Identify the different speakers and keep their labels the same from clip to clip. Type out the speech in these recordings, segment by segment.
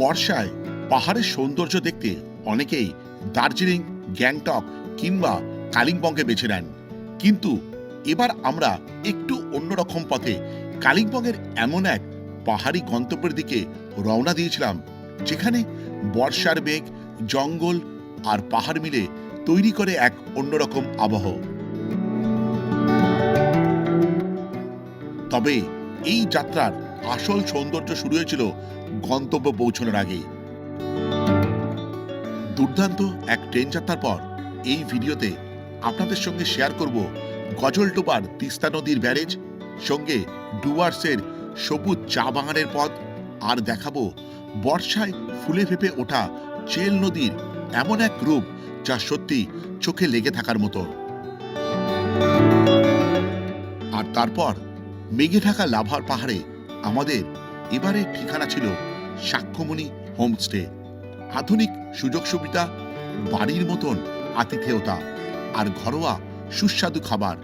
Speaker 1: বর্ষায় পাহাড়ের সৌন্দর্য দেখতে অনেকেই দার্জিলিং, গ্যাংটক কিংবা কালিম্পংকে বেছে নেন, কিন্তু এবার আমরা একটু অন্যরকম পথে কালিম্পংয়ের এমন এক পাহাড়ি গন্তব্যের দিকে রওনা দিয়েছিলাম, যেখানে বর্ষার মেঘ, জঙ্গল আর পাহাড় মিলে তৈরি করে এক অন্যরকম আবহ। তবে এই যাত্রার আসল সৌন্দর্য শুরু হয়েছিল গন্তব্য পৌঁছানোর আগে। দুর্দান্ত এক ট্রেন যাত্রার পর এই ভিডিওতে আপনাদের সঙ্গে শেয়ার করব গজলডোবার তিস্তা নদীর ব্যারেজ, সঙ্গে ডুয়ার্সের সবুজ চা বাগানের পথ, আর দেখাবো বর্ষায় ফুলে ফেপে ওঠা চেল নদীর এমন এক রূপ যা সত্যি চোখে লেগে থাকার মতো। আর তারপর মেঘে ঢাকা লাভার পাহাড়ে আমাদের এবারে ঠিকানা ছিল সাক্ষ্যমণি হোমস্টে। আধুনিক সুযোগ সুবিধা, বাড়ির মতন আতিথেয়তা আর ঘরোয়া সুস্বাদু খাবার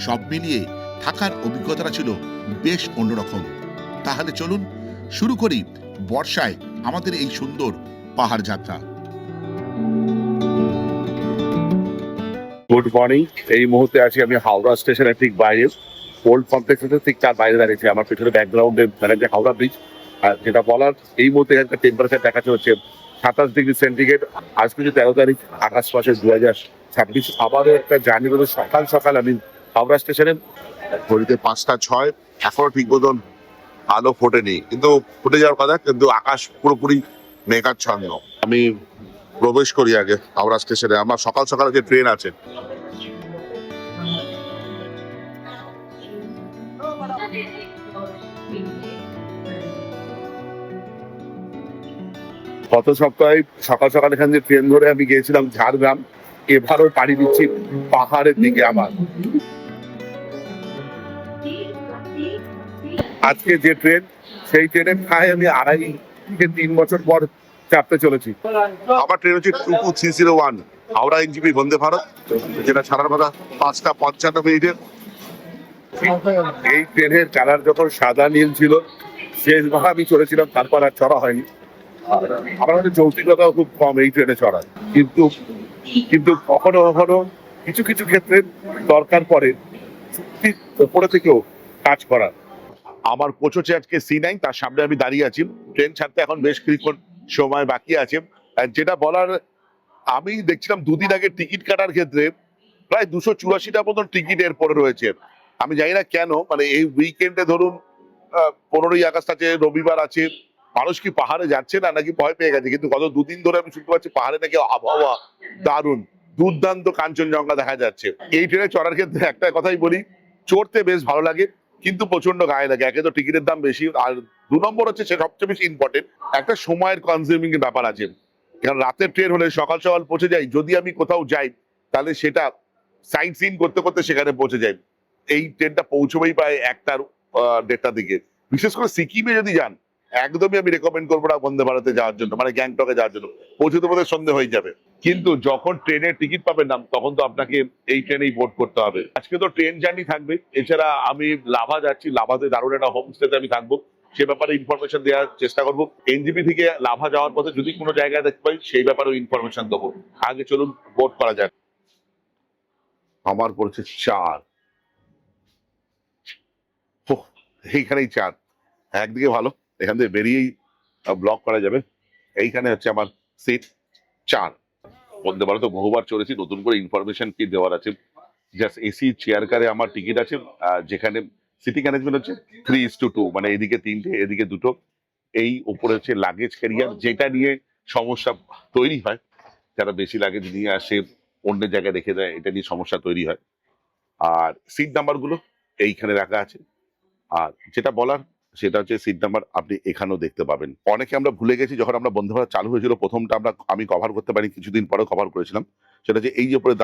Speaker 1: সব মিলিয়ে থাকার অভিজ্ঞতাটা ছিল বেশ অন্যরকম। তাহলে চলুন শুরু করি বর্ষায় আমাদের এই সুন্দর পাহাড় যাত্রা।
Speaker 2: Good morning. এই মুহূর্তে আছি আমি হাওড়া স্টেশনের ঠিক বাইরে, ওল্ড কমপ্লেক্সের ঠিক তার বাইরে দাঁড়িয়েছি। আমার পেছনে ব্যাকগ্রাউন্ডে যে হাওড়া ব্রিজ, আর যেটা বলার এই মুহূর্তে একটা টেম্পারেচার দেখাচ্ছে হচ্ছে 27°C। আজকে যে 13 তারিখ, আগস্ট মাসের 2026, আবারও একটা জার্নি করে সকাল সকাল আমি হাওড়া স্টেশনে।
Speaker 3: ঘড়িতে 5টা 6, এখনো ঠিক মতন আলো ফোটেনি, কিন্তু ফুটে যাওয়ার কথা, কিন্তু আকাশ পুরোপুরি মেঘাচ্ছন্ন। আমি প্রবেশ করি আগে হাওড়া স্টেশনে। আমার সকাল সকাল যে ট্রেন আছে,
Speaker 2: গত সপ্তাহে সকাল সকাল এখান থেকে ট্রেন ধরে আমি গিয়েছিলাম ঝাড়গ্রাম। এবারও পাড়ি দিচ্ছি পাহাড়ের দিকে। আমার আজকে যে ট্রেন, সেই ট্রেনে প্রায় আমি 2.5 থেকে 3 বছর পর চাপতে চলেছি।
Speaker 3: আমার ট্রেন হচ্ছে 22301 হাওড়া এনজিপি বন্দে ভারত, যেটা ছাড়ার কথা 5টা 55
Speaker 2: এই ট্রেনের কালার যখন সাদা নীল ছিল, শেষবার আমি চড়েছিলাম, তারপর আর চড়া হয়নি। আমার মধ্যে যৌক্তিকতাও খুব কম এই ট্রেনে চড়ার, কিন্তু কখনো কখনো কিছু কিছু ক্ষেত্রে দরকার পড়ে চুক্তির উপরে থেকেও কাজ করার।
Speaker 3: আমার পৌঁছেছে আজকে C9, তার সামনে আমি দাঁড়িয়ে আছি। ট্রেন ছাড়তে এখন বেশ কিছুক্ষণ সময় বাকি আছে। আর যেটা বলার, আমি দেখছিলাম দুদিন আগে টিকিট কাটার ক্ষেত্রে প্রায় 284টা মতন টিকিট এরপরে রয়েছে। আমি জানি না কেন, মানে এই উইকেন্ডে ধরুন 15ই আগস্ট আছে, রবিবার আছে, মানুষ কি পাহাড়ে যাচ্ছে না নাকি ভয় পেয়ে গেছে? কিন্তু গত দুদিন ধরে আমি শুনতে পাচ্ছি পাহাড়ে নাকি আবহাওয়া দারুণ, দুর্দান্ত কাঞ্চনজঙ্ঘা দেখা যাচ্ছে। এই ট্রেনে চড়ার ক্ষেত্রে একটা কথাই বলি, চড়তে বেশ ভালো লাগে, কিন্তু প্রচন্ড গায়ে লাগে। একে তো টিকিটের দাম বেশি, আর 2 নম্বর হচ্ছে, সে সবচেয়ে বেশি ইম্পর্টেন্ট, একটা সময়ের কনজিউমিং এর ব্যাপার আছে। কারণ রাতের ট্রেন হলে সকাল সকাল পৌঁছে যাই, যদি আমি কোথাও যাই তাহলে সেটা সাইট সিন করতে করতে সেখানে পৌঁছে যাই। এই ট্রেনটা পৌঁছবেই প্রায় 1টা 1:30টার দিকে। বিশেষ করে সিকিমে যদি যান, একদমই আমি রেকমেন্ড করবো না বন্দে ভারতে যাওয়ার জন্য, মানে গ্যাংটকে যাওয়ার জন্য। পৌঁছতে বোধহয় সন্ধে হয়ে যাবে। কিন্তু যখন ট্রেনের টিকিট পাবেন না, তখন তো আপনাকে এই ট্রেনেই বোর্ড করতে হবে। আজকে তো ট্রেন জার্নি থাকবে, এছাড়া আমি লাভা যাচ্ছি, লাভাতে দারুণ একটা হোমস্টেতে আমি থাকবো, সে ব্যাপারে ইনফরমেশন দেওয়ার চেষ্টা করবো। এনজিপি থেকে লাভা যাওয়ার পথে যদি কোনো জায়গায় দেখতে পাই, সেই ব্যাপারেও ইনফরমেশন দেবো। আগে চলুন বোর্ড করা যাক। আমার পড়েছে 4, এইখানেই 4। একদিকে ভালো, এখান থেকে বেরিয়েই ব্লক করা যাবে। এইখানে হচ্ছে আমার সিট 4। বন্দে ভারত বহুবার চড়েছি, নতুন করে ইনফরমেশন কি দেওয়ার আছে? জাস্ট এসি চেয়ার কারে আমার টিকিট আছে, যেখানে সিটিং অ্যারেঞ্জমেন্ট হচ্ছে 3:2, মানে এদিকে 3টে এদিকে 2টো। এই উপরে হচ্ছে লাগেজ ক্যারিয়ার, যেটা নিয়ে সমস্যা তৈরি হয়। যারা বেশি লাগেজ নিয়ে আসে, অন্য জায়গায় রেখে দেয়, এটা নিয়ে সমস্যা তৈরি হয়। আর সিট নাম্বার গুলো এইখানে রাখা আছে। আর যেটা বলার, সেটা হচ্ছে সিট নাম্বার আপনি এখানেও দেখতে পাবেন। অনেকে আমরা ভুলে গেছি, যখন আমরা বন্দে ভারত চালু হয়েছিল প্রথমটা আমি কভার করতে পারি, কিছুদিন পরে কভার করেছিলাম। সেটা যে এই যে উপরে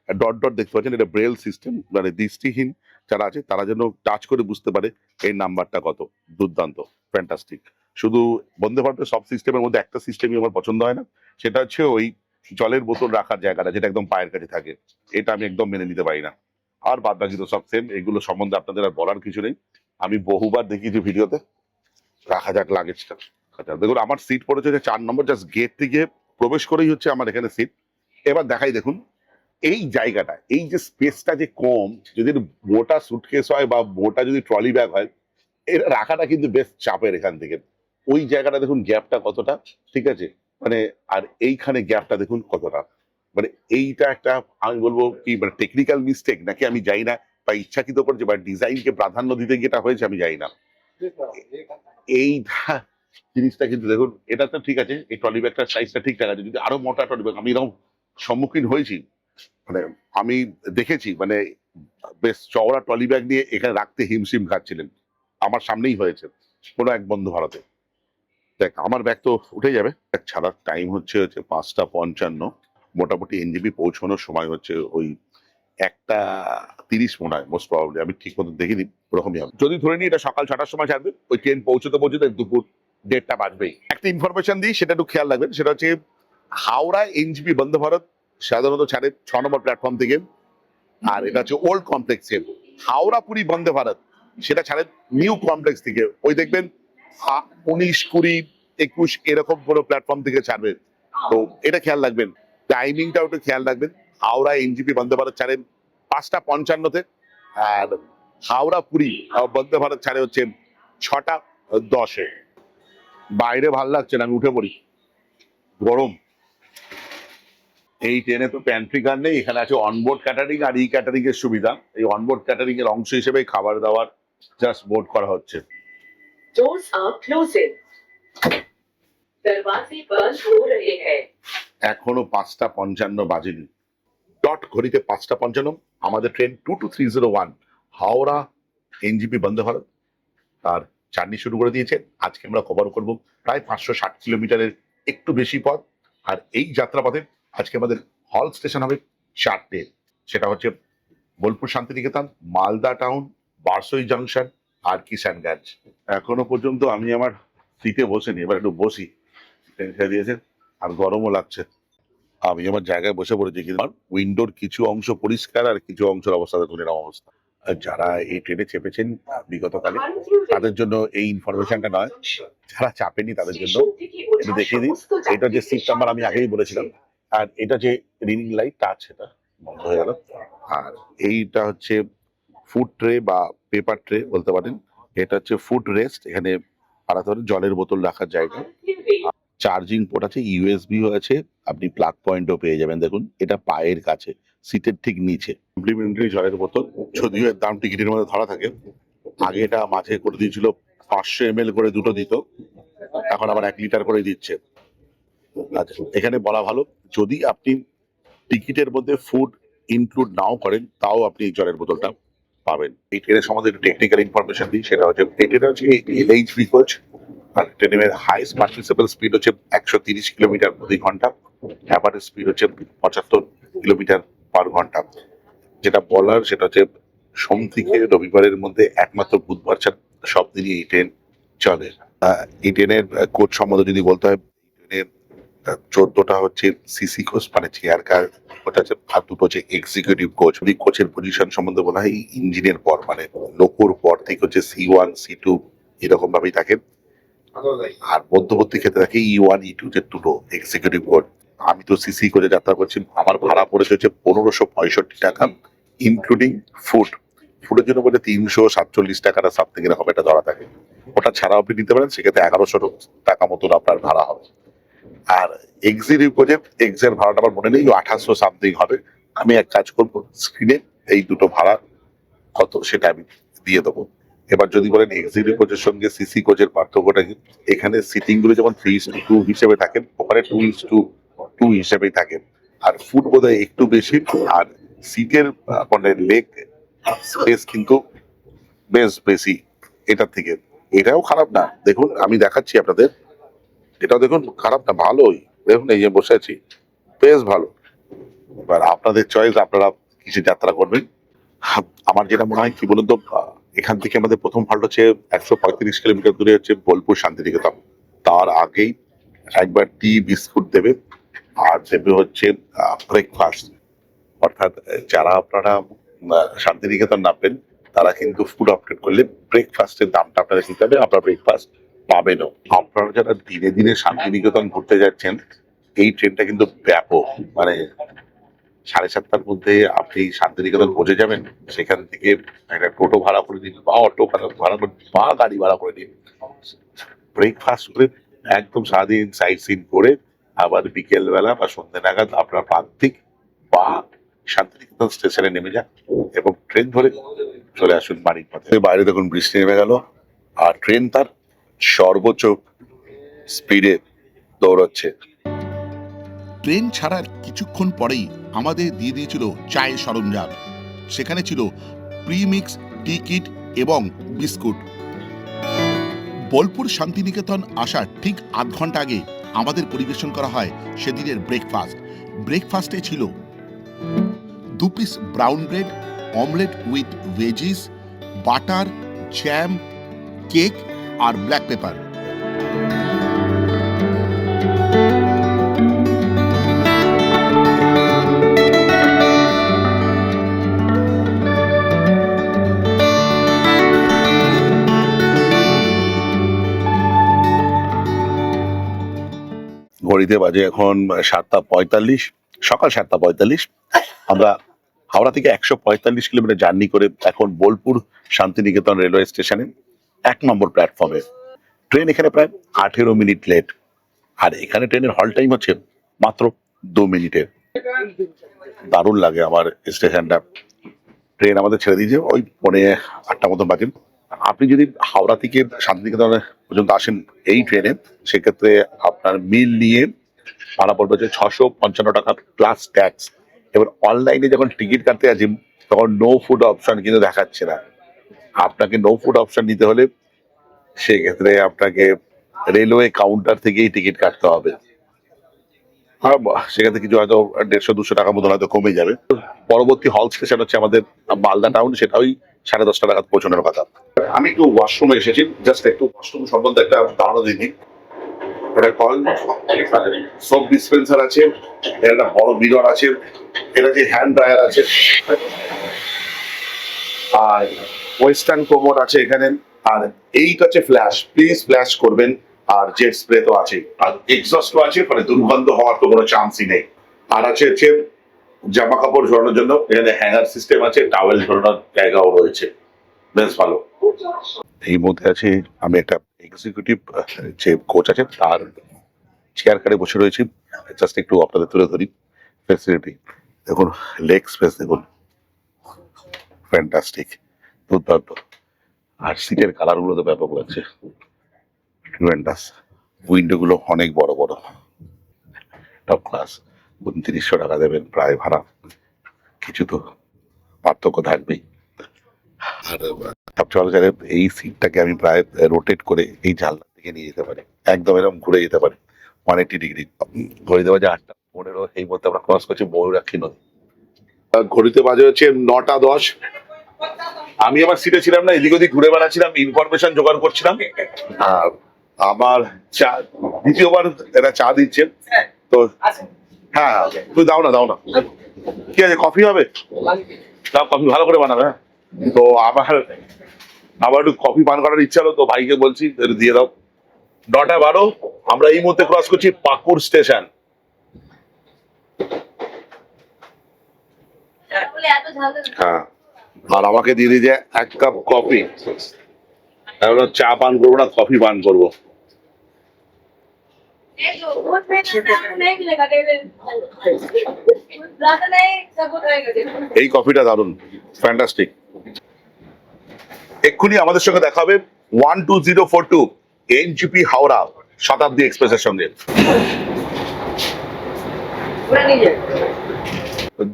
Speaker 3: ডট ডট দেখতে পাচ্ছেন, এটা ব্রেল সিস্টেম, মানে দৃষ্টিহীন যারা আছে তারা যেন টাচ করে বুঝতে পারে এই নাম্বারটা কত। দুর্দান্ত, ফ্যান্টাস্টিক। শুধু বন্দে ভারতের সব সিস্টেমের মধ্যে একটা সিস্টেমই আমার পছন্দ হয় না, সেটা হচ্ছে ওই জলের বোতল রাখার জায়গাটা, যেটা একদম পায়ের কাছে থাকে। এটা আমি একদম মেনে নিতে পারি না। আর বাদ বাকি তো সব সেম, এগুলো সম্বন্ধে আপনাদের আর বলার কিছু নেই। আমি বহুবার দেখিয়েছি ভিডিওতে। রাখা যাক লাগেজটা। আচ্ছা দেখুন আমার সিট পড়েছে হচ্ছে 4 নম্বর, জাস্ট গেট থেকে প্রবেশ করেই হচ্ছে আমার এখানে সিট। এবার দেখাই দেখুন এই জায়গাটা, এই যে স্পেসটা যে কম, যদি মোটা সুটকেস হয় বা মোটা যদি ট্রলি ব্যাগ হয়, এটা রাখাটা কিন্তু বেশ চাপের এখান থেকে। ওই জায়গাটা দেখুন গ্যাপটা কতটা, ঠিক আছে, মানে আর এইখানে গ্যাপটা দেখুন কতটা, মানে এইটা একটা আমি বলবো কি মানে টেকনিক্যাল মিস্টেক নাকি আমি জানি না, বা ইচ্ছাকৃত করেছে বা ডিজাইনকে প্রাধান্য দিতে গিয়ে এটা হয়েছে আমি জানি না। এই জিনিসটা কিন্তু দেখুন, এটা তো ঠিক আছে, এই ট্রলি ব্যাগটার সাইজটা ঠিকঠাক আছে, যদি আরো মোটা ট্রলি ব্যাগ, আমি এরকম সম্মুখীন হয়েছি, মানে আমি দেখেছি, মানে বেশ চওড়া ট্রলি ব্যাগ নিয়ে এখানে রাখতে হিমশিম খাচ্ছিলেন, আমার সামনেই হয়েছে কোনো এক বন্ধু ভারতে। দেখ আমার ব্যাগ তো উঠে যাবে, ব্যাগ ছাড়ার টাইম হচ্ছে 5টা 55, মোটামুটি এনজেপি পৌঁছানোর সময় হচ্ছে ওই 1টা 30 মনে হয়, মোস্ট প্রবাবলি, আমি ঠিক মতো দেখিনি, ওরকমই হবে। যদি ধরে নিই এটা সকাল 6টার সময় ছাড়বে, ওই ট্রেন পৌঁছতে পৌঁছতে দুপুর 1:30 বাজবেই। একটা ইনফরমেশন দিই, সেটা একটু খেয়াল রাখবেন, সেটা হচ্ছে হাওড়া এনজেপি বন্দে ভারত সাধারণত ছাড়ে 6 নম্বর প্ল্যাটফর্ম থেকে, আর এটা হচ্ছে ওল্ড কমপ্লেক্সে। হাওড়া পুরী বন্দে ভারত সেটা ছাড়ে নিউ কমপ্লেক্স থেকে, ওই দেখবেন 19, 20, 21 এরকম কোনো প্ল্যাটফর্ম থেকে ছাড়বে। তো এটা খেয়াল রাখবেন, টাইমিংটাও একটু খেয়াল রাখবেন। হাওড়া এনজিপি বন্দে ভারত ছাড়ে 5টা 55-তে, আর হাওড়া পুরী বন্দে ভারত ছাড়ে হচ্ছে 6টা 10-এ। বাইরে ভাল লাগছে না, আমি উঠে পড়ি, গরম। এই ট্রেনে তো প্যান্ট্রি কার নেই, এখানে আছে অনবোর্ড ক্যাটারিং, আর ই ক্যাটারিং এর সুবিধা। এই অনবোর্ড ক্যাটারিং এর অংশ হিসেবে খাবার দাবার জাস্ট বোর্ড করা হচ্ছে।
Speaker 4: Doors are closing. दरवाजे बंद हो रहे हैं।
Speaker 3: এখনো 5টা 55 বাজেনি, ডট ঘড়িতে 5টা 55 আমাদের ট্রেন 22301 হাওড়া এনজিপি বন্দে ভারত তার জার্নি শুরু করে দিয়েছে। আজকে আমরা কভার করব প্রায় 560 কিলোমিটারের একটু বেশি পথ, আর এই যাত্রাপথে আজকে আমাদের হল স্টেশন হবে 4টে, সেটা হচ্ছে বোলপুর শান্তিনিকেতন, মালদা টাউন, বারসই জাংশন আর কিষানগঞ্জ। এখনো পর্যন্ত আমি আমার সিটে বসেনি, এবার একটু বসি, ট্রেন ছেড়ে দিয়েছে আর গরমও লাগছে। আমি আমার জায়গায় বসে পড়েছি, কিন্তু উইন্ডোর কিছু অংশ পরিষ্কার আর কিছু অংশের অবস্থা দেখুন এরকম অবস্থা। আর যারা এই ট্রেনে চেপেছেন বিগতকালে তাদের জন্য এই ইনফরমেশনটা নয়, যারা চাপেনি তাদের জন্য একটু দেখিয়ে দিই। এটা যে সিট নাম্বার আমি আগেই বলেছিলাম, আর এটা যে রিনিং লাইট টাচ সেটা বন্ধ হয়ে গেল। আর এইটা হচ্ছে ফুড ট্রে বা পেপার ট্রে বলতে পারেন, এটা হচ্ছে ফুড রেস্ট, এখানে আলাদা করে জলের বোতল রাখার জায়গা। চার্জিং পোর্ট আছে, ইউএসবি আছে, আপনি প্লাগ পয়েন্টও পেয়ে যাবেন। দেখুন এটা পায়ের কাছে, সিটের ঠিক নিচে কমপ্লিমেন্টারি জলের বোতল, যদিও এর দাম টিকিটের মধ্যে ধরা থাকে। আগে এটা মাঝে করে দিয়েছিল 500 ml করে দুটো দিত, এখন আবার 1 লিটার করে দিচ্ছে। আচ্ছা এখানে বলা ভালো, যদি আপনি টিকিটের মধ্যে ফুড ইনক্লুড নাও করেন তাও আপনি এই জলের বোতলটা পাবেন। এই ট্রেনের সম্বন্ধে একটু টেকনিক্যাল ইনফরমেশন দিই, সেটা হচ্ছে এই ট্রেন হচ্ছে এলএইচবি কোচ, আর ট্রেনের হাইস্ট পার্টিসিপেবল স্পিড হচ্ছে 130 কিলোমিটার প্রতি ঘন্টা, অ্যাভারেজ স্পিড হচ্ছে 75 কিলোমিটার পার ঘন্টা। যেটা বলার সেটা হচ্ছে সোম থেকে রবিবারের মধ্যে একমাত্র বুধবার ছাড়া সব দিনই এই ট্রেন চলে। এই ট্রেনের কোচ সম্বন্ধে যদি বলতে হয়, ট্রেনের 14টা হচ্ছে সিসি কোচ মানে চেয়ার কার, ওটা হচ্ছে, আর দুটো হচ্ছে এক্সিকিউটিভ কোচ। যদি কোচের পজিশন সম্বন্ধে বলা হয়, ইঞ্জিনের পর মানে লোকোর পর থেকে হচ্ছে C1 C2 এরকম ভাবেই থাকে, আর মধ্যবর্তী ক্ষেত্রে থাকে E1 E2 যে দুটো এক্সিকিউটিভ কোচ। আমি তো সিসি কোচে যাত্রা করছি, আমার ভাড়া পড়েছে হচ্ছে 1565 টাকা ইনক্লুডিং ফুড। ফুডের জন্য বলে 347 টাকাটা সামথিং এরকম একটা ধরা থাকে, ওটা ছাড়াও আপনি নিতে পারেন, সেক্ষেত্রে 1100 টাকা মতন আপনার ভাড়া হবে। আর এক্সিকিউটিভ কোচের এক্সের ভাড়াটা আমার মনে নেই, 2800 সামথিং হবে। আমি এক কাজ করবো, স্ক্রিনে এই দুটো ভাড়া কত সেটা আমি দিয়ে দেবো। এবার যদি বলেন এক্সিকিউটিভ কোচের সঙ্গে সিসি কোচের পার্থক্যটা কি, এখানে সিটিং গুলো যেমন 3:2 হিসেবে থাকে, ওখানে 2:2 হিসেবেই থাকে। আর ফুড বোধহয় একটু বেশি, আর সিটের মানে লেগ স্পেস কিন্তু বেশ বেশি এটার থেকে। এটাও খারাপ না, দেখুন আমি দেখাচ্ছি আপনাদের, এটাও দেখুন খারাপ না, ভালোই। দেখুন এই যে বসে আছি, বেশ ভালো। এবার আপনাদের চয়েস, আপনারা কিছু যাত্রা করবেন। আমার যেটা মনে হয় কি বলুন তো, এখান থেকে আমাদের প্রথম হল্ট হচ্ছে 135 কিলোমিটার দূরে হচ্ছে বোলপুর শান্তিনিকেতন। তার আগেই একবার টি বিস্কুট দেবে, আর দেবে হচ্ছে ব্রেকফাস্ট। অর্থাৎ যারা আপনারা শান্তিনিকেতন নামবেন তারা কিন্তু ফুড আপডেট করলে ব্রেকফাস্টের দামটা আপনারা দিতে হবে, আপনার ব্রেকফাস্ট পাবেনও। আপনারা যারা দিনে দিনে শান্তিনিকেতন ঘুরতে যাচ্ছেন, এই ট্রেনটা কিন্তু ব্যাপক, মানে 7:30টার মধ্যে আপনি শান্তিনিকেতন পৌঁছে যাবেন। সেখান থেকে একটা টোটো ভাড়া করে নিন বা অটো ভাড়া করে নিন বা গাড়ি ভাড়া করে নিন, ব্রেকফাস্ট করে একদম সারাদিন সাইট সিন করে আবার বিকেল বেলা বা সন্ধ্যে নাগাদ আপনার প্রান্তিক বা শান্তিনিকেতন স্টেশনে নেমে যান এবং ট্রেন ধরে চলে আসুন বাড়ির পথে। বাইরে দেখুন বৃষ্টি নেমে গেল আর ট্রেন তার সর্বোচ্চ স্পিডে দৌড়চ্ছে।
Speaker 1: ট্রেন ছাড়ার কিছুক্ষণ পরেই আমাদের দিয়ে দিয়েছিল চায়ের সরঞ্জাম। সেখানে ছিল প্রিমিক্স, টিকিট এবং বিস্কুট। বোলপুর শান্তিনিকেতন আসার ঠিক আধ ঘন্টা আগে আমাদের পরিবেশন করা হয় সেদিনের ব্রেকফাস্ট। ব্রেকফাস্টে ছিল 2 piece brown bread, omelette with veggies, butter, jam, cake আর ব্ল্যাক পেপার।
Speaker 3: ঘড়িতে বাজে এখন 7:45, সকাল 7:45। আমরা হাওড়া থেকে 145 কিলোমিটার জার্নি করে এখন বোলপুর শান্তিনিকেতন রেলওয়ে স্টেশনে 1 নম্বর প্ল্যাটফর্মে। ট্রেন এখানে প্রায় 18 মিনিট লেট, আর এখানে ট্রেনের হল টাইম হচ্ছে মাত্র 2 মিনিটের। দারুণ লাগে আমার স্টেশনটা। ট্রেন আমাদের ছেড়ে দিয়েছে ওই 7:45 মতন বাজে। আপনি যদি হাওড়া থেকে শান্তিনিকেতন পর্যন্ত আসেন এই ট্রেনে, সেক্ষেত্রে আপনার মিল নিয়ে ভাড়া পড়বে হচ্ছে 655 টাকা প্লাস ট্যাক্স। এবার অনলাইনে যখন টিকিট কাটতে আছি তখন নো ফুড অপশন কিন্তু দেখাচ্ছে না। আপনাকে নো ফুড অপশন নিতে হলে সেক্ষেত্রে আপনাকে রেলওয়ে কাউন্টার থেকেই টিকিট কাটতে হবে। সেক্ষেত্রে কিছু হয়তো 150-200 টাকা মতন হয়তো কমে যাবে। পরবর্তী হল স্টেশন হচ্ছে আমাদের মালদা টাউন, সেটা ওই 10:30 নাগাদ পৌঁছানোর কথা। আমি একটু ওয়াশরুমে এসেছি, জাস্ট একটু ওয়াশরুম সম্বন্ধে একটা ধারণা দিই। এটা কল সোপ ডিসপেন্সার আছে, একটা বড় মিরর আছে, এটা যে হ্যান্ড ড্রায়ার আছে, আর ওয়েস্টার্ন কোমোড আছে এখানে, আর এইটা হচ্ছে ফ্ল্যাশ, প্লিজ ফ্ল্যাশ করবেন। আর জেট স্প্রে তো আছে, আর এক্সস্টও আছে, মানে দুর্গন্ধ হওয়ার তো কোনো চান্সই নেই। আর আছে হচ্ছে জামা কাপড় ঝরানোর জন্য এখানে হ্যাঙ্গার সিস্টেম আছে, টাওয়েল ঝরানোর জায়গাও রয়েছে, বেশ ভালো। এই মধ্যে আছে আমি একটা এক্সিকিউটিভ যে কোচ আছে তার চেয়ার কারে বসে রয়েছি। জাস্ট একটু আপনাদের তুলে ধরি ফ্যাসিলিটি। দেখুন লেগ স্পেস, দেখুন ফ্যান্টাস্টিক, দুর্দান্ত। আর সিটের কালার গুলো তো ব্যাপক লাগছে, ট্রিমেন্ডাস। উইন্ডো গুলো অনেক বড় বড়, টপ ক্লাস। 2900 টাকা দেবেন প্রায় ভাড়া, কিছু তো পার্থক্য থাকবেই। আর সবচেয়ে ভালো জায়গায় এই সিটটাকে আমি প্রায় রোটেট করে এই জানলা থেকে নিয়ে যেতে পারি, একদম এরকম ঘুরে যেতে পারি 180 ডিগ্রি। ঘড়িতে বাজে 8:15, এই মধ্যে আমরা ক্রস করছি ময়ূরাক্ষী নদী। ঘড়িতে বাজে হচ্ছে 9:10। আমি আমার সিটে ছিলাম না, এদিক ওদিক ঘুরে বেড়াচ্ছিলাম, ইনফরমেশন জোগাড় করছিলাম। আর আমার চা দ্বিতীয়বার এরা চা দিচ্ছে তো। হ্যাঁ তুই দাও না, কি আছে, কফি হবে? দাও, কফি ভালো করে বানাবে। হ্যাঁ, তো আবার একটু কফি পান করার ইচ্ছা হলো, তো ভাইকে বলছি দিয়ে দাও। 9:12 আমরা এই মুহূর্তে ক্রস করছি পাকুড় স্টেশন। হ্যাঁ, আর আমাকে দিয়ে দিয়েছে 1 কাপ কফি। চা পান করবো না, কফি পান করবো। এই কফিটা দারুন, ফ্যান্টাস্টিক। এক্ষুনি আমাদের সঙ্গে দেখা হবে 12042 এনজিপি হাওড়া শতাব্দী এক্সপ্রেসের সঙ্গে।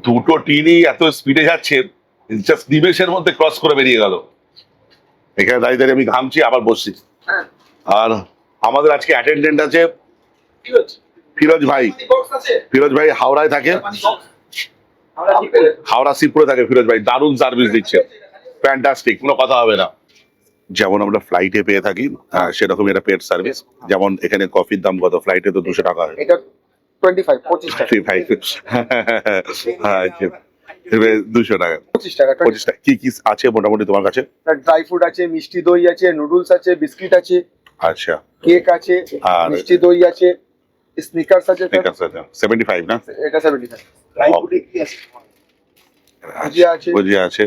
Speaker 3: দুটো ট্রেনই এত স্পিডে যাচ্ছে, জাস্ট নিমেষের মধ্যে ক্রস করে বেরিয়ে গেল। এখানে দাঁড়িয়ে দাঁড়িয়ে আমি ঘামছি, আবার বসছি। আর আমাদের আজকে অ্যাটেন্ডেন্ট আছে ফিরোজ ভাই। ফিরোজ ভাই হাওড়ায় থাকে, হাওড়া শিবপুরে থাকে ফিরোজ ভাই। দারুণ সার্ভিস দিচ্ছে, ফ্যান্টাস্টিক, কোনো কথা হবে না। যেমন আমরা ফ্লাইটে পেয়ে থাকি সেরকম এটা পেড সার্ভিস। যেমন এখানে কফির দাম কত, ফ্লাইটে তো 200 টাকা হয়, 25 টাকা। হ্যাঁ 200 টাকা, 25 টাকা। কি কি আছে মোটামুটি তোমার কাছে?
Speaker 5: ড্রাই ফ্রুট আছে, মিষ্টি দই আছে, নুডলস আছে, বিস্কিট আছে,
Speaker 3: আচ্ছা
Speaker 5: কেক আছে,
Speaker 3: আর
Speaker 5: মিষ্টি দই আছে, স্নিকার্স আছে
Speaker 3: ঠিক
Speaker 5: স্যার,
Speaker 3: আছে 75 না
Speaker 5: এটা 75। ড্রাই ফ্রুট কি আছে? ভুজিয়া আছে।
Speaker 3: ভুজিয়া আছে,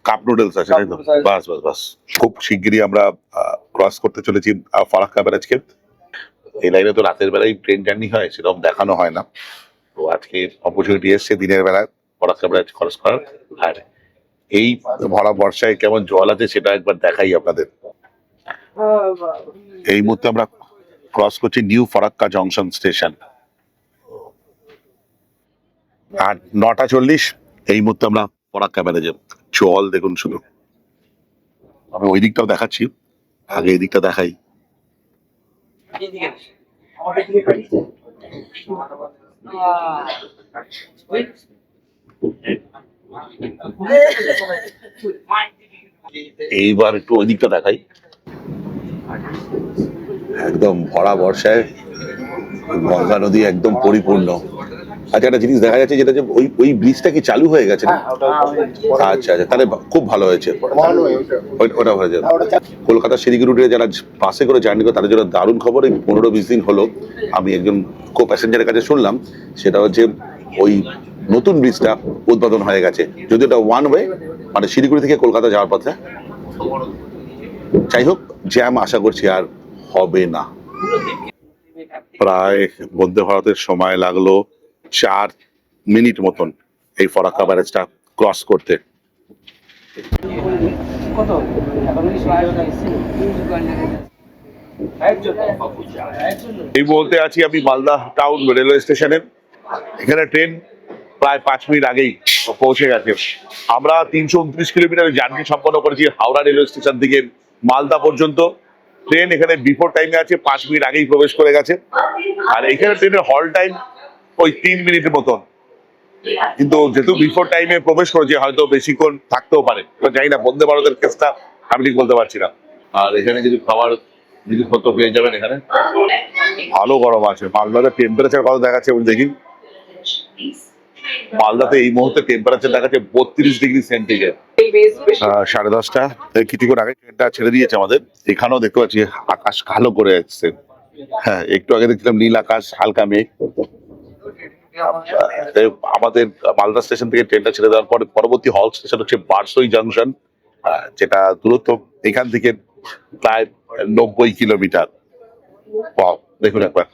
Speaker 3: কাপ নুডলস আছে, তাই তো?
Speaker 5: Cup noodles আছে।
Speaker 3: বাস বাস বাস। খুব শিগগিরই আমরা ক্রস করতে চলেছি ফারাক্কা ব্যারাজকে। এই লাইনে তো রাতের বেলায় ট্রেন জার্নি হয়, সেরকম দেখানো হয় না। তো আজকে অপরচুনিটি এসছে দিনের বেলায় ফারাক্কা ব্যারাজ ক্রস করার। আর এই ভরা বর্ষায় কেমন জল আছে সেটা একবার দেখাই আপনাদের। এই মুহূর্তে আমরা ক্রস করছি নিউ ফারাক্কা জংশন স্টেশন। আর 9:40 এই মুহূর্তে আমরা ফারাক্কা ব্যারাজে। জল দেখুন শুধু। আমি ওই দিকটাও দেখাচ্ছি, আগে এই দিকটা দেখাই। এইবার একটু ওই দিকটা দেখাই। একদম ভরা বর্ষায় গঙ্গা নদী একদম পরিপূর্ণ। আচ্ছা, একটা জিনিস দেখা যাচ্ছে যেটা যে ওই ওই ব্রিজটা কি চালু হয়ে গেছে না? আচ্ছা আচ্ছা, তাহলে খুব ভালো হয়েছে। ওটা হয়ে যাবে। কলকাতা শিলিগুড়ি রুটে যারা বাসে করে জার্নি করে তাদের জন্য দারুণ খবর। এই 15-20 দিন হলো আমি একজন কো প্যাসেঞ্জারের কাছে শুনলাম, সেটা হচ্ছে ওই নতুন ব্রিজটা উদ্বোধন হয়ে গেছে, যদি ওটা ওয়ান ওয়ে, মানে শিলিগুড়ি থেকে কলকাতা যাওয়ার পথে। যাই হোক, জ্যাম আশা করছি আর হবে না। প্রায় বন্দে ভারতের সময় লাগলো 4 মিনিট মতন এই ফারাক্কা ব্যারেজটা ক্রস করতে। এই মুহূর্তে আছি আমি মালদা টাউন রেলওয়ে স্টেশনে। এখানে ট্রেন প্রায় 5 মিনিট আগেই পৌঁছে গেছে। আমরা 329 কিলোমিটার জার্নি সম্পন্ন করেছি হাওড়া রেলওয়ে স্টেশন থেকে মালদা পর্যন্ত। ট্রেন এখানে বিফোর টাইমে আছে, 5 মিনিট আগেই প্রবেশ করে গেছে। আর এখানে ট্রেনের হল টাইম ওই 3 মিনিটের মতন, কিন্তু যেহেতু বিফোর টাইমে প্রবেশ করেছে হয়তো বেশিক্ষণ থাকতেও পারে। এবার জানি না বন্দে ভারতের কেসটা আমি ঠিক বলতে পারছি না। আর এখানে কিছু খাবার জিনিসপত্র পেয়ে যাবেন এখানে। ভালো গরম আছে। মালদাতে টেম্পারেচার কত দেখাচ্ছে আমি দেখি। মালদাতে এই মুহূর্তে টেম্পারেচার দেখাচ্ছে 32 ডিগ্রি সেন্টিগ্রেড। 10:30 কিছুক্ষণ আগে ট্রেনটা ছেড়ে দিয়েছে আমাদের। এখানেও দেখতে পাচ্ছি আকাশ কালো করে আসছে। হ্যাঁ, একটু আগে দেখছিলাম নীল আকাশ, হালকা মেঘ। আমাদের মালদা স্টেশন থেকে ট্রেনটা ছেড়ে দেওয়ার পরে পরবর্তী হল স্টেশন হচ্ছে বারসই জংশন, যেটা দূরত্ব এখান থেকে প্রায় 90 কিলোমিটার। দেখুন একবার।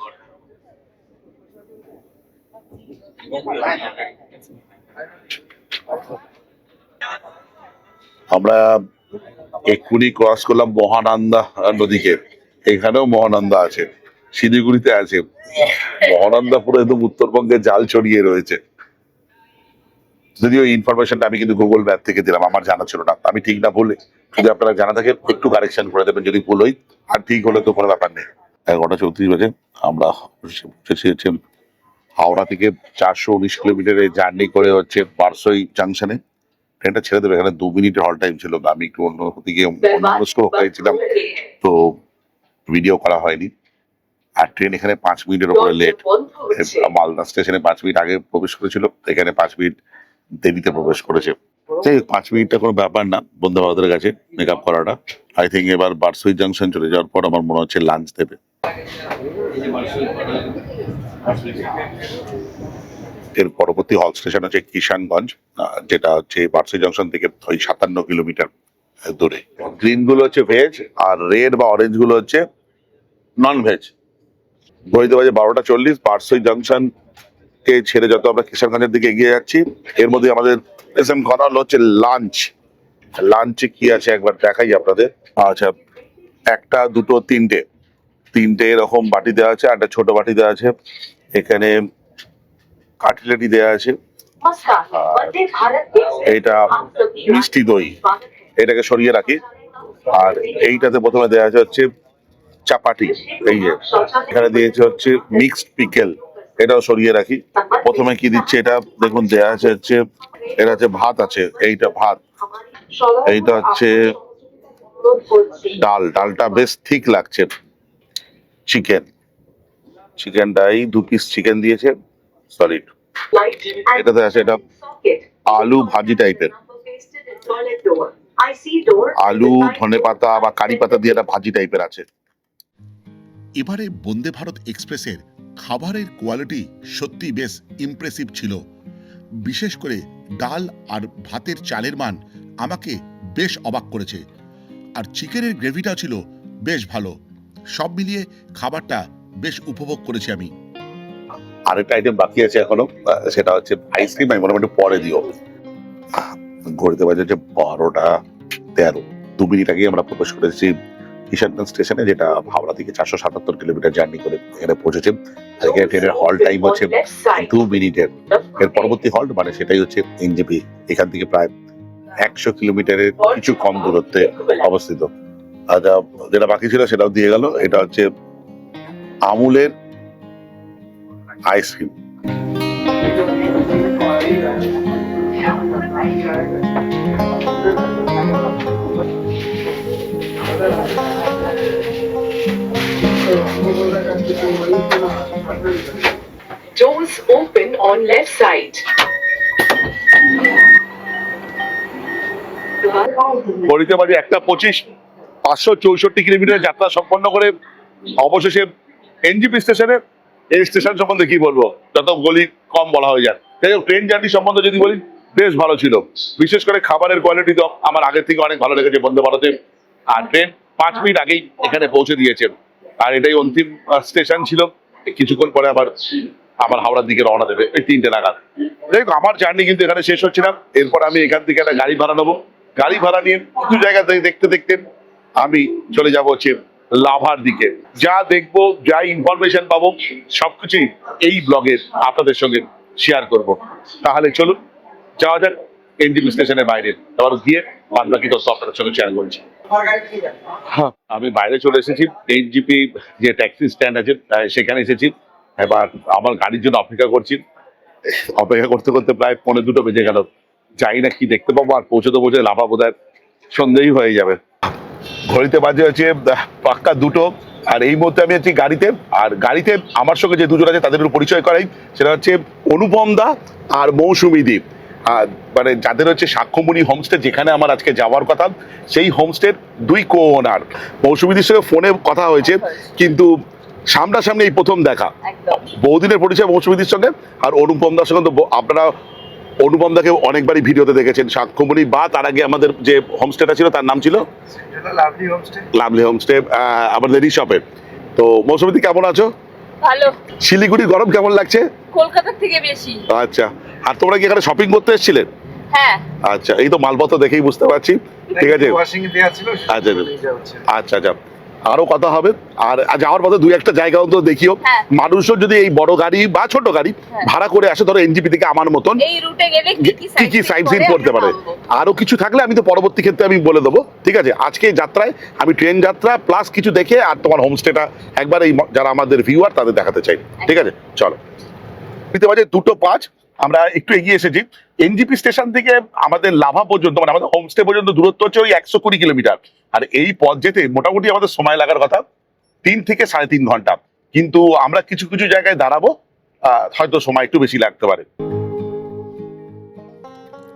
Speaker 3: আমরা এক্ষুনি ক্রস করলাম মহানন্দা নদীকে। এখানেও মহানন্দা আছে, শিলিগুড়িতে আছে। মহানন্দা পুরো একদম উত্তরবঙ্গে জাল ছড়িয়ে রয়েছে। যদিও এই ইনফরমেশনটা আমি কিন্তু গুগল ম্যাপ থেকে দিলাম, আমার জানা ছিল না। আমি ঠিক না বলে যদি আপনারা জানা থাকে একটু কারেকশন করে দেবেন যদি ভুল হই, আর ঠিক হলে তো কোনো ব্যাপার নেই। 11:34 বাজে আমরা পৌঁছেছি হাওড়া থেকে 419 কিলোমিটারে জার্নি করে হচ্ছে বারসই জাংশনে। ট্রেনটা ছেড়ে দেবে। এখানে 2 মিনিটের হল টাইম ছিল। আমি একটু অন্যদিকে অন্যমনস্ক হয়েছিলাম, তো ভিডিও করা হয়নি। আর ট্রেন এখানে 5 মিনিটের উপরে লেট। মালদা স্টেশনে 5 মিনিট আগে প্রবেশ করেছিল, এখানে 5 মিনিট দেরিতে প্রবেশ করেছে। 5 মিনিটটা কোনো ব্যাপার না বন্দে ভারতের কাছে মেক আপ করাটা। আই থিঙ্ক এবার বারসই জাংশন চলে যাওয়ার পর আমার মনে হচ্ছে লাঞ্চ দেবে। এর পরবর্তী হল স্টেশন হচ্ছে কিষানগঞ্জ, যেটা হচ্ছে বারসই জংশন থেকে ওই 57 কিলোমিটার দূরে। গ্রিন গুলো হচ্ছে ভেজ, আর রেড বা অরেঞ্জ গুলো হচ্ছে নন ভেজ। ঘড়িতে বাজে 12:40। বারসই জংশন কে ছেড়ে যত আমরা কিষানগঞ্জের দিকে এগিয়ে যাচ্ছি, এর মধ্যে আমাদের এসএম করা হলো হচ্ছে লাঞ্চ। লাঞ্চে কি আছে একবার দেখাই আপনাদের। আচ্ছা, 1, 2, 3টে এরকম বাটি দেওয়া আছে, আর একটা ছোট বাটি দেওয়া আছে। এখানে কাটলেটি দেওয়া আছে, এইটা মিষ্টি দই, এটাকে সরিয়ে রাখি। আর এইটাতে প্রথমে দেওয়া আছে হচ্ছে চাপাটি, এই যে এখানে দিয়েছে হচ্ছে মিক্সড পিকেল, এটাও সরিয়ে রাখি। প্রথমে কি দিচ্ছে এটা দেখুন, দেওয়া আছে হচ্ছে এটা হচ্ছে ভাত আছে, এইটা ভাত। এইটা হচ্ছে ডালটা বেশ ঠিক লাগছে। চিকেনটাই 2 পিস চিকেন দিয়েছে সলিড। এটাতে আছে এটা আলু ভাজি টাইপের, আলু ধনে পাতা বা কারি পাতা দিয়ে একটা ভাজি টাইপের আছে।
Speaker 1: এবারে বন্দে ভারত এক্সপ্রেসের খাবারের কোয়ালিটি সত্যি বেশ ইমপ্রেসিভ ছিল। বিশেষ করে ডাল আর ভাতের চালের মান আমাকে বেশ অবাক করেছে। আর চিকেনের গ্রেভিটাও ছিল বেশ ভালো। সব মিলিয়ে খাবারটা বেশ উপভোগ করেছি আমি।
Speaker 3: আরেকটা আইটেম বাকি আছে এখনো, সেটা হচ্ছে আইসক্রিম। আমি মোটামুটি পরে দিও। ঘড়িতে বাজে হচ্ছে 12:13। 2 মিনিট আগে আমরা প্রবেশ করেছি কিষানগঞ্জ স্টেশনে, যেটা হাওড়া থেকে 477 কিলোমিটার জার্নি করে এখানে পৌঁছেছে। আর এখানে ট্রেনের হল্ট টাইম হচ্ছে 2 মিনিটের। এর পরবর্তী হল্ট মানে সেটাই হচ্ছে এনজেপি। এখান থেকে প্রায় 100 কিলোমিটারের কিছু কম দূরত্বে অবস্থিত। আর যেটা বাকি ছিল সেটাও দিয়ে গেল। এটা হচ্ছে আমুলের ice cream.
Speaker 4: Doors open on left side.
Speaker 3: ঘড়িতে বাজে 1:25। 564 কিলোমিটার যাত্রা সম্পন্ন করে অবশেষে এনজিপি স্টেশনে। এই স্টেশন সম্বন্ধে কি বলবো, যত বলি কম বলা হয়ে যায়। যাই হোক, ট্রেন জার্নি সম্বন্ধে যদি বলি, বেশ ভালো ছিল। বিশেষ করে খাবারের কোয়ালিটি তো আমার আগের থেকে অনেক ভালো লেগেছে বন্দে ভারতে। আর ট্রেন 5 মিনিট আগেই এখানে পৌঁছে দিয়েছে। আর এটাই অন্তিম স্টেশন ছিল। কিছুক্ষণ পরে আবার হাওড়ার দিকে রওনা দেবে এই 3টে নাগাদ। যাই হোক, আমার জার্নি কিন্তু এখানে শেষ হচ্ছে না। এরপর আমি এখান থেকে একটা গাড়ি ভাড়া নেবো। গাড়ি ভাড়া নিয়ে কিছু জায়গা দেখতে দেখতে আমি চলে যাবো হচ্ছে লাভার দিকে। যা দেখবো, যা ইনফরমেশন পাবো, সবকিছুই এই ব্লগের আপনাদের সঙ্গে শেয়ার করব। তাহলে চলুন যাওয়া যাক এনজিপি স্টেশনের বাইরে। এবার গিয়ে বাদ বাকি তথ্য আপনাদের সঙ্গে শেয়ার করছি। আমি বাইরে চলে এসেছি। এনজিপি যে ট্যাক্সি স্ট্যান্ড আছে সেখানে এসেছি। এবার আমার গাড়ির জন্য অপেক্ষা করছি। অপেক্ষা করতে করতে প্রায় 1:45 বেজে গেল। জানি না কি দেখতে পাবো। আর পৌঁছতে লাভা বোধহয় সন্দেহই হয়ে যাবে। ঘড়িতে বাজে হচ্ছে পাক্কা 2টো। আর এই মুহূর্তে আমি আছি গাড়িতে। আর গাড়িতে আমার সঙ্গে যে দুজন আছে তাদের একটু পরিচয় করাই। সেটা হচ্ছে অনুপম দা আর মৌসুমী দ্বীপ। আর মানে যাদের হচ্ছে সাক্ষ্যমণি হোমস্টে, যেখানে আমার আজকে যাওয়ার কথা, সেই হোমস্টের 2 কো ওনার। মৌসুমীদির সঙ্গে ফোনে কথা হয়েছে, কিন্তু সামনাসামনি এই প্রথম দেখা। বহুদিনের পরিচয় মৌসুমীদির সঙ্গে। আর অনুপম দার সঙ্গে তো আপনারা অনুপম দাকে অনেকবারই ভিডিওতে দেখেছেন সাক্ষ্যমণি, বা তার আগে আমাদের যে হোমস্টেটা ছিল তার নাম ছিল লাভলি হোমস্টে, আমাদের রিসপের। তো মৌসুমীদি কেমন আছো?
Speaker 6: ভালো।
Speaker 3: শিলিগুড়ির গরম কেমন লাগছে?
Speaker 6: কলকাতার থেকে বেশি।
Speaker 3: আচ্ছা, আর তোমরা কি এখানে শপিং করতে এসেছিলে?
Speaker 6: হ্যাঁ।
Speaker 3: আচ্ছা, এই তো মালপত্র দেখেই বুঝতে পারছি। ঠিক আছে, আচ্ছা আচ্ছা আচ্ছা, আরো কথা হবে। আর যাওয়ার পথে 2-1টা জায়গা অন্তত দেখিও।
Speaker 6: হ্যাঁ।
Speaker 3: মানুষজন যদি এই বড় গাড়ি বা ছোট গাড়ি ভাড়া করে আসে, ধরো এনজিপি থেকে আমার মতন,
Speaker 6: এই রুটে গেলে
Speaker 3: কি কি সাইট সিন করতে পারে। আরো কিছু থাকলে আমি তো পরবর্তী ক্ষেত্রে আমি বলে দেবো। ঠিক আছে, আজকে যাত্রায় আমি ট্রেন যাত্রা প্লাস কিছু দেখে আর তোমার হোমস্টেটা একবার এই যারা আমাদের ভিউয়ার তাদের দেখাতে চাই। ঠিক আছে, চলো। বাজে 2:05। আমরা একটু এগিয়ে এসেছি। এনজিপি স্টেশন থেকে আমাদের লাভা পর্যন্ত, মানে আমাদের হোমস্টে পর্যন্ত দূরত্ব হচ্ছে ওই 120 কিলোমিটার। আর এই পথ যেতে মোটামুটি আমাদের সময় লাগার কথা 3 থেকে 3.5 ঘন্টা। কিন্তু আমরা কিছু কিছু জায়গায় দাঁড়াবো, হয়তো সময় একটু বেশি লাগতে পারে।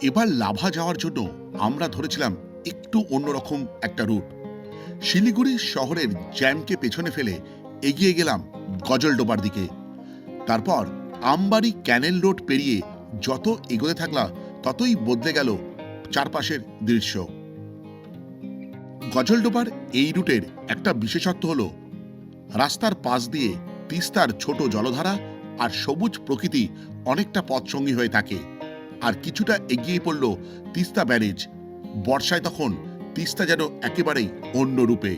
Speaker 1: এবার লাভা যাওয়ার জন্য আমরা ধরেছিলাম একটু অন্যরকম একটা রুট। শিলিগুড়ি শহরের জ্যামকে পেছনে ফেলে এগিয়ে গেলাম গজলডোবার দিকে। তারপর আমবাড়ি ক্যানেল রোড পেরিয়ে যত এগোতে থাকলাম ততই বদলে গেল চারপাশের দৃশ্য। গজলডোবার এই রুটের একটা বিশেষত্ব হলো রাস্তার পাশ দিয়ে তিস্তার ছোট জলধারা আর সবুজ প্রকৃতি অনেকটা পথসঙ্গী হয়ে থাকে। আর কিছুটা এগিয়ে পড়ল তিস্তা ব্যারেজ। বর্ষায় তখন তিস্তা যেন একেবারেই অন্য রূপে।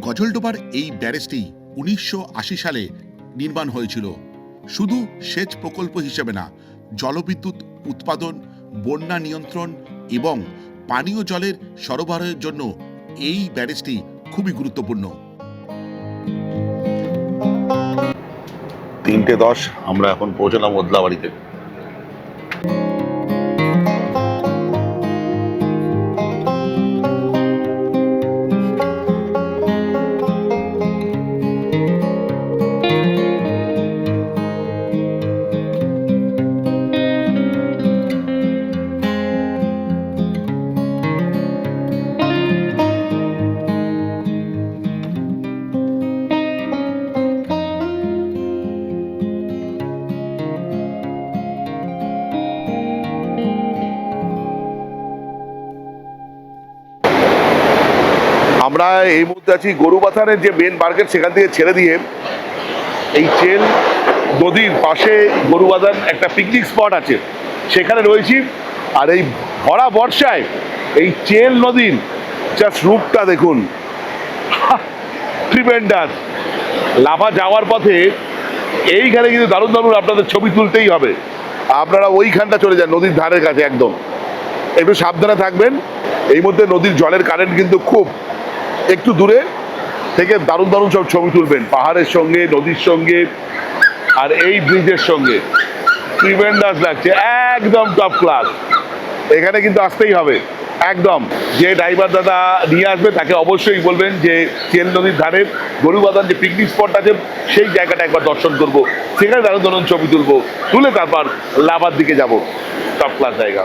Speaker 1: গজলডোবার এই ব্যারেজটি 1980 সালে নির্মাণ হয়েছিল। শুধু সেচ প্রকল্প হিসেবে না, জলবিদ্যুৎ উৎপাদন, বন্যা নিয়ন্ত্রণ এবং পানীয় জলের সরবরাহের জন্য এই ব্যারেজটি খুবই গুরুত্বপূর্ণ।
Speaker 3: 3:10 আমরা এখন পৌঁছলাম ওদলাবাড়িতে। আমরা এই মুহূর্তে আছি গরুবাথানের যে মেন মার্কেট, সেখান থেকে ছেড়ে দিয়ে এই চেল নদীর পাশে গরুবাথান একটা পিকনিক স্পট আছে, সেখানে রয়েছি। আর এই ভরা বর্ষায় এই চেল নদীর জাস্ট রূপটা দেখুন, ট্রিমেন্ডাস। লাভা যাওয়ার পথে এইখানে কিন্তু দারুণ দারুণ আপনাদের ছবি তুলতেই হবে। আপনারা ওইখানটা চলে যান, নদীর ধারের কাছে একদম, একটু সাবধানে থাকবেন। এই মধ্যে নদীর জলের কারেন্ট কিন্তু খুব, একটু দূরে থেকে দারুণ দারুণ সব ছবি তুলবেন, পাহাড়ের সঙ্গে, নদীর সঙ্গে, আর এই ব্রিজের সঙ্গে। ট্রিমেন্ডাস লাগছে, একদম টপ ক্লাস। এখানে কিন্তু আসতেই হবে একদম। যে ড্রাইভার দাদা নিয়ে আসবে তাকে অবশ্যই বলবেন যে চেল নদীর ধারের গরুবাথান যে পিকনিক স্পট আছে সেই জায়গাটা একবার দর্শন করব, সেখানে দারুণ দারুণ ছবি তুলবো, তুলে তারপর লাভার দিকে যাব। টপ ক্লাস জায়গা।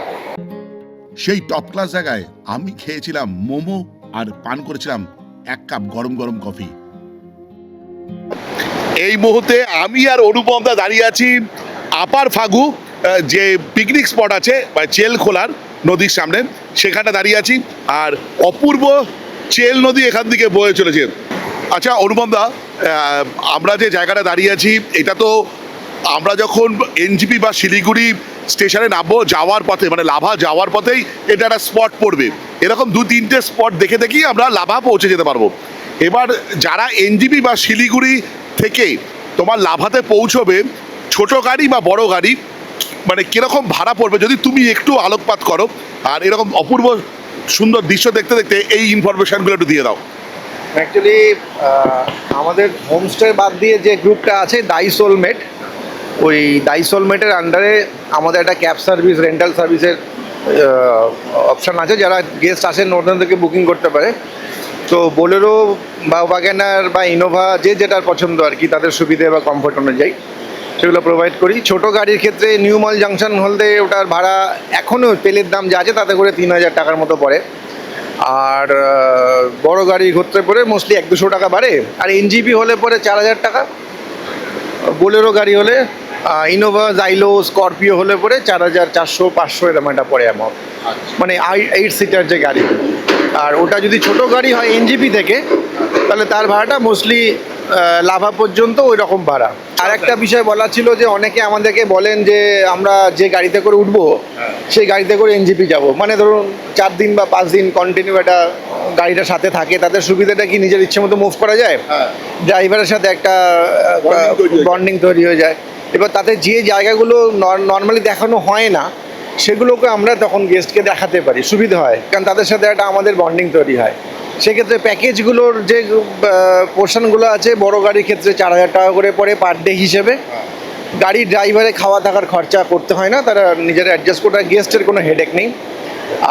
Speaker 1: সেই টপ ক্লাস জায়গায় আমি খেয়েছিলাম মোমো আর পান করেছিলাম 1 কাপ গরম গরম কফি।
Speaker 3: এই মুহূর্তে আমি আর অনুপম দা দাঁড়িয়ে আছি আপার ফাগু, যে পিকনিক স্পট আছে বা চেল খোলার নদীর সামনে, সেখানে দাঁড়িয়ে আছি। আর অপূর্ব চেল নদী এখান থেকে বয়ে চলেছে। আচ্ছা অনুপম দা, আমরা যে জায়গাটা দাঁড়িয়ে আছি, এটা তো আমরা যখন এনজিপি বা শিলিগুড়ি স্টেশনে নামবো, যাওয়ার পথে মানে লাভা যাওয়ার পথেই এটা একটা স্পট পড়বে। এরকম 2-3টে স্পট দেখে দেখেই আমরা লাভা পৌঁছে যেতে পারবো। এবার যারা এনজিপি বা শিলিগুড়ি থেকে তোমার লাভাতে পৌঁছবে, ছোট গাড়ি বা বড় গাড়ি, মানে কিরকম ভাড়া পড়বে যদি তুমি একটু আলোকপাত করো, আর এরকম অপূর্ব সুন্দর দৃশ্য দেখতে দেখতে এই ইনফরমেশনগুলো একটু দিয়ে দাও।
Speaker 7: অ্যাকচুয়ালি আমাদের হোমস্টে বাদ দিয়ে যে গ্রুপটা আছে দাইসোলমেট, ওই দাইসোলমেটের আন্ডারে আমাদের একটা ক্যাব সার্ভিস, রেন্টাল সার্ভিসের অপশান আছে। যারা গেস্ট আসেন ওখান থেকে বুকিং করতে পারে। তো বোলেরো বা ওয়াগনার বা ইনোভা, যে যেটার পছন্দ আর কি, তাদের সুবিধে বা কমফোর্ট অনুযায়ী সেগুলো প্রোভাইড করি। ছোট গাড়ির ক্ষেত্রে নিউ মল জাংশন হলদে ওটার ভাড়া এখনও তেলের দাম যা আছে তাতে করে 3000 টাকার মতো পড়ে। আর বড় গাড়ি ঘুরতে পরে মোস্টলি 100-200 টাকা বাড়ে। আর এনজিপি হলে পরে 4000 টাকা, বোলেরো গাড়ি হলে, ইনোভা, জাইলো, স্করপিও হলে পরে 4400-500 এরকম একটা পড়ে অ্যামাউন্ট, মানে 8 সিটার যে গাড়ি। আর ওটা যদি ছোট গাড়ি হয় এনজিপি থেকে, তাহলে তার ভাড়াটা মোস্টলি লাভা পর্যন্ত ওই রকম ভাড়া। আর একটা বিষয় বলা ছিল যে অনেকে আমাদেরকে বলেন যে আমরা যে গাড়িতে করে উঠবো সেই গাড়িতে করে এনজিপি যাব, মানে ধরুন 4 দিন বা 5 দিন কন্টিনিউ একটা গাড়িটার সাথে থাকে। তাদের সুবিধাটা কি নিজের ইচ্ছে মতো মুভ করা যায়, ড্রাইভারের সাথে একটা বন্ডিং তৈরি হয়ে যায়। এবার তাতে যে জায়গাগুলো নর্মালি দেখানো হয় না সেগুলোকে আমরা তখন গেস্টকে দেখাতে পারি, সুবিধা হয়, কারণ তাদের সাথে একটা আমাদের বন্ডিং তৈরি হয়। সেক্ষেত্রে প্যাকেজগুলোর যে পোর্শনগুলো আছে, বড় গাড়ির ক্ষেত্রে 4000 টাকা করে পড়ে পার ডে হিসেবে। গাড়ির ড্রাইভারে খাওয়া থাকার খরচা করতে হয় না, তারা নিজেরা অ্যাডজাস্ট করে, গেস্টের কোনো হেডেক নেই।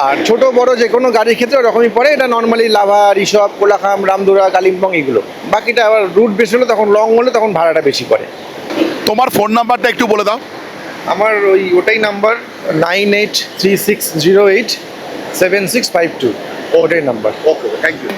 Speaker 7: আর ছোট বড় যে কোনো গাড়ির ক্ষেত্রে ওরকমই পড়ে। এটা নর্মালি লাভা, ঋষভ, কোলাখাম, রামদুরা, কালিম্পং এগুলো। বাকিটা আবার রুট বেশি হলে, তখন লং হলে তখন ভাড়াটা বেশি পড়ে।
Speaker 3: তোমার ফোন নাম্বারটা একটু বলে দাও।
Speaker 7: আমার ওটাই নাম্বার 9836087652, ওটাই নাম্বার।
Speaker 3: Okay, thank you.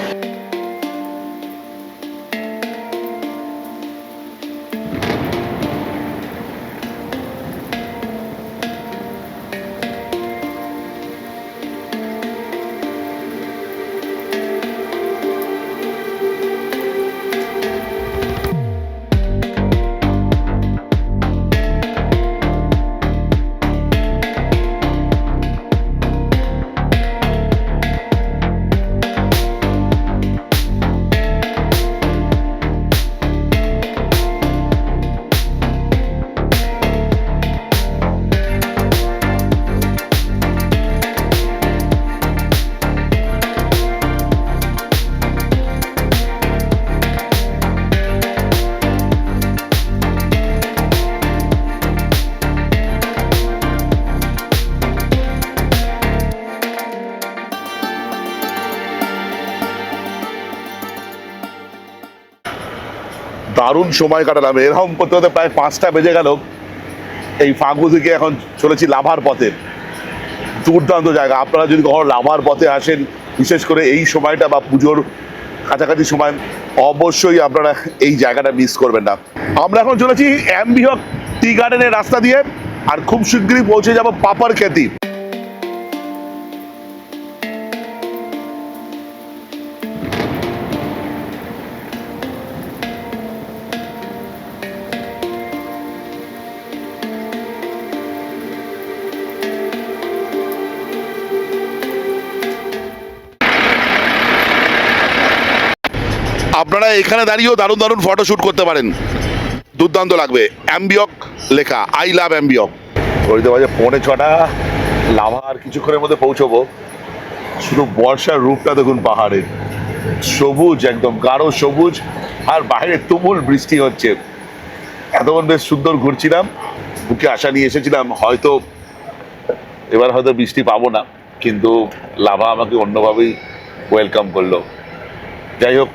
Speaker 3: দারুণ সময় কাটালাম। এরকম করতে করতে প্রায় 5টা বেজে গেল। এই ফাগু থেকে এখন চলেছি লাভার পথে। দুর্দান্ত জায়গা। আপনারা যদি কখনো লাভার পথে আসেন, বিশেষ করে এই সময়টা বা পুজোর কাছাকাছি সময়, অবশ্যই আপনারা এই জায়গাটা মিস করবেন না। আমরা এখন চলেছি অ্যাম্বিহক টি গার্ডেনের রাস্তা দিয়ে, আর খুব শীঘ্রই পৌঁছে যাব পাপারখেতি। আপনারা এখানে দাঁড়িয়েও দারুণ দারুণ ফটো শুট করতে পারেন, দুর্দান্ত লাগবে। অ্যাম্বিয়ক লেখা, আই লাভ অ্যাম্বিয়ক। ঘড়িতে বাজে 5:45, লাভা আর কিছুক্ষণের মধ্যে পৌঁছবো। শুধু বর্ষার রূপটা দেখুন পাহাড়ের, সবুজ, একদম গাঢ় সবুজ, আর বাইরে তুমুল বৃষ্টি হচ্ছে। এতক্ষণ বেশ সুন্দর ঘুরছিলাম, বুকে আশা নিয়ে এসেছিলাম হয়তো এবার হয়তো বৃষ্টি পাবো না, কিন্তু লাভা আমাকে অন্যভাবেই ওয়েলকাম করলো। যাই হোক,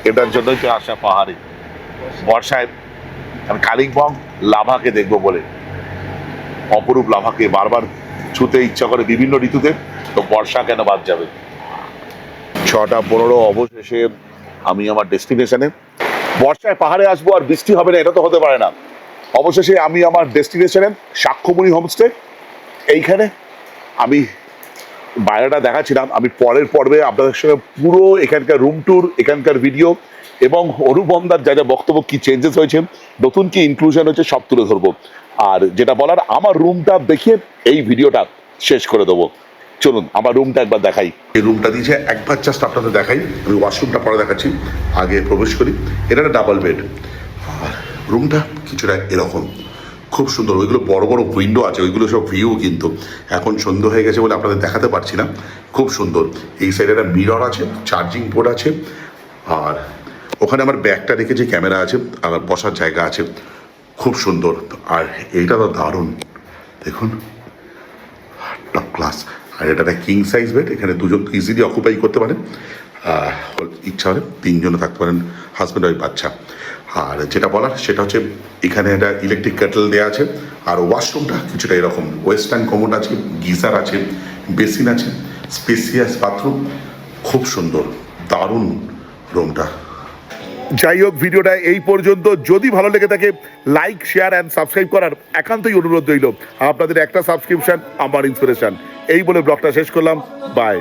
Speaker 3: এটার জন্যই তো আসা পাহাড়ে বর্ষায়। আমি কালিম্পং লাভাকে দেখবো বলে, অপরূপ লাভাকে বারবার ছুতে ইচ্ছা করে বিভিন্ন ঋতুতে, তো বর্ষা কেন বাদ যাবে। 6:15 অবশেষে আমি আমার ডেস্টিনেশনে। বর্ষায় পাহাড়ে আসবো আর বৃষ্টি হবে না, এটা তো হতে পারে না। অবশেষে আমি আমার ডেস্টিনেশনে, সাক্ষ্যমণি হোমস্টে। এইখানে আমি বাইরেটা দেখাচ্ছিলাম, আমি পরের পর্বে আপনাদের সঙ্গে পুরো এখানকার রুম ট্যুর, এখানকার ভিডিও এবং অনুপমদার যা যা বক্তব্য, কি চেঞ্জেস হয়েছে, নতুন কি ইনক্লুশন হয়েছে, সব তুলে ধরবো। আর যেটা বলার, আমার রুমটা দেখিয়ে এই ভিডিওটা শেষ করে দেবো। চলুন আমার রুমটা একবার দেখাই। এই রুমটা দিয়েছে একবার, জাস্ট আপনাদের দেখাই। আমি ওয়াশরুমটা পরে দেখাচ্ছি, আগে প্রবেশ করি। এটা একটা ডাবল বেড, আর রুমটা কিছুটা এরকম, খুব সুন্দর। ওইগুলো বড় বড় উইন্ডো আছে, ওইগুলো সব ভিউ, কিন্তু এখন সন্ধ্যা হয়ে গেছে বলে আপনাদের দেখাতে পারছি না। খুব সুন্দর। এই সাইডে একটা মিরর আছে, চার্জিং পোর্ট আছে, আর ওখানে আমার ব্যাগটা রেখেছি, ক্যামেরা আছে, আর বসার জায়গা আছে। খুব সুন্দর। আর এইটা তো দারুণ, দেখুন, টপ ক্লাস। আর এটা একটা কিং সাইজ বেড, এখানে দুজন ইজিলি অকুপাই করতে পারেন, ইচ্ছা হলে 3 জনে থাকতে পারেন, হাজব্যান্ড ওয়াইফ, বাচ্চা। আর যেটা বলার সেটা হচ্ছে, এখানে একটা ইলেকট্রিক কেটল দেওয়া আছে। আর ওয়াশরুমটা কিছুটা এরকম, ওয়েস্টার্ন কমোড আছে, গিজার আছে, বেসিন আছে, স্পেসিয়াস বাথরুম। খুব সুন্দর, দারুণ রুমটা। যাই হোক, ভিডিওটা এই পর্যন্ত। যদি ভালো লেগে থাকে, লাইক, শেয়ার অ্যান্ড সাবস্ক্রাইব করার একান্তই অনুরোধ রইল। আপনাদের একটা সাবস্ক্রিপশন আমার ইন্সপিরেশন। এই বলে ব্লগটা শেষ করলাম। বাই।